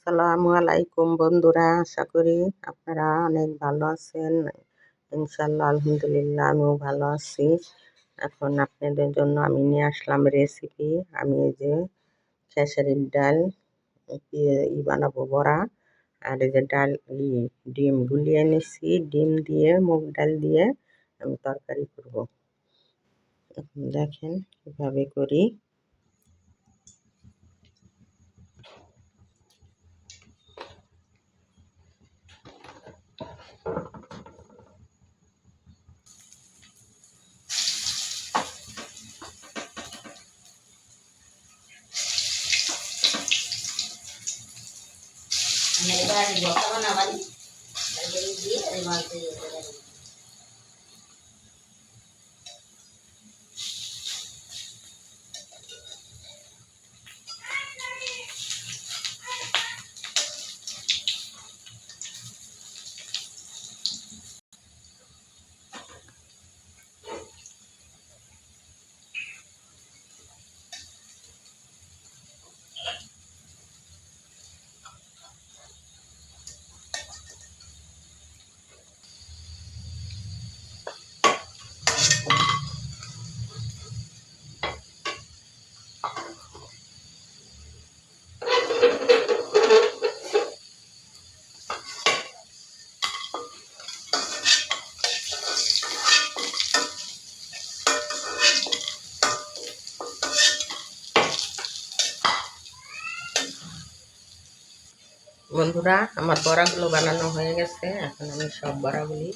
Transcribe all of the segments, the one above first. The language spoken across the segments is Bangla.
আসসালামু আলাইকুম বন্ধুরা, আশা করি আপনারা অনেক ভালো আছেন। ইনশাল্লাহ আলহামদুলিল্লাহ আমিও ভালো আছি। এখন আপনাদের জন্য আমি নিয়ে আসলাম রেসিপি। আমি এই যে খেসারির ডাল বানাবো বড়া। আর এই যে ডাল ডিম গুলিয়ে নিচ্ছি, ডিম দিয়ে মুগ ডাল দিয়ে আমি তরকারি করব। এখন দেখেন কিভাবে করি। বন্ধুরা, আমার বড়াগুলো বানানো হয়ে গেছে। এখন আমি সব বড়াগুলি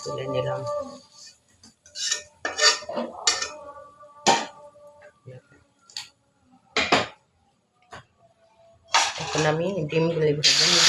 তুলে নিলাম। এখন আমি ডিমগুলি ভেজে নিব।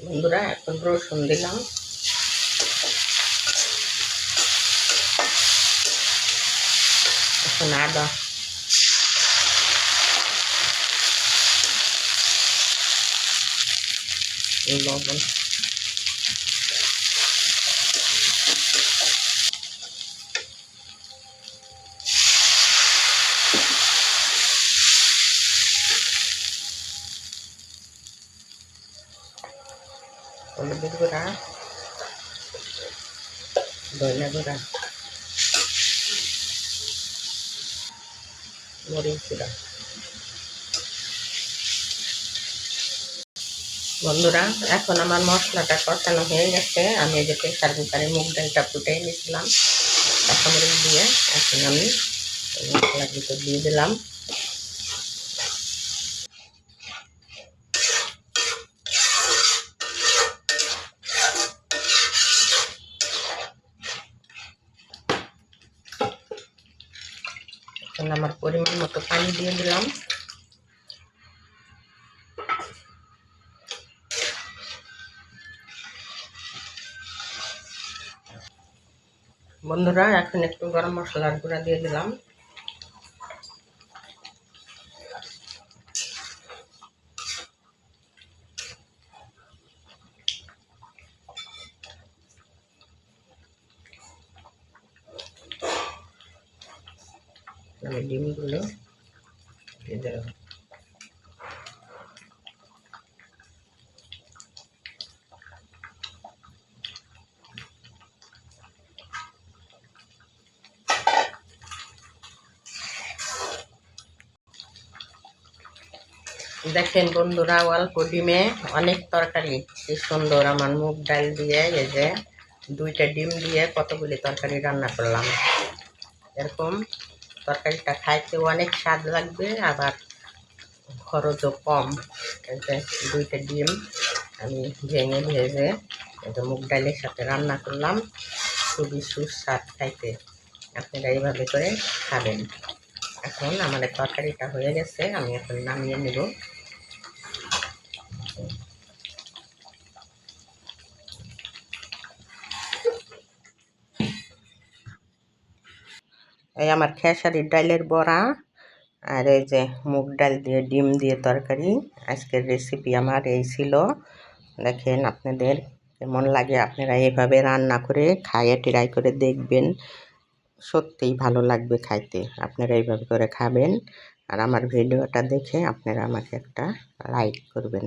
বন্ধুরা, এখন রসুন দিলাম। এখন আদা, লবণ, হলুদের গুঁড়া, ধনিয়া গুঁড়া, মরিচ গুঁড়া। বন্ধুরা, এখন আমার মশলাটা কষানো হয়ে গেছে। আমি এই যে প্রেসার কুকারে মুগ ডালটা ফুটিয়ে নিয়েছিলাম কাঁচামরিচ দিয়ে। এখন আমি মশলার ভিতর দিয়ে দিলাম। এখন আমার পরিমাণ মতো পানি দিয়ে দিলাম। বন্ধুরা, এখন একটু গরম মশলার গুঁড়া দিয়ে দিলাম। আমি ডিমগুলো দিয়ে দিলাম। দেখেন বন্ধুরা, অল্প ডিমে অনেক তরকারি। কি সুন্দর আমার মুগ ডাল দিয়ে এই যে 2টা ডিম দিয়ে কতগুলি তরকারি রান্না করলাম। এরকম তরকারিটা খাইতেও অনেক স্বাদ লাগবে, আবার খরচও কম। এই যে 2টা ডিম আমি ভেঙে ভেজে এই যে মুগ ডালের সাথে রান্না করলাম। খুবই সুস্বাদ খাইতে। আপনারা এইভাবে করে খাবেন। এখন আমাদের তরকারিটা হয়ে গেছে, আমি এখন নামিয়ে নেব। এই আমার খেসারির ডালের বড়া আর এই যে মুগ ডাল দিয়ে ডিম দিয়ে তরকারি। আজকের রেসিপি আমার এই ছিল। দেখেন আপনাদের কেমন লাগে, আপনারা এভাবে রান্না করে খাইয়ে ট্রাই করে দেখবেন। সত্যিই ভালো লাগবে খাইতে। আপনারা এইভাবে করে খাবেন। আর আমার ভিডিওটা দেখে আপনারা আমাকে একটা লাইক করবেন।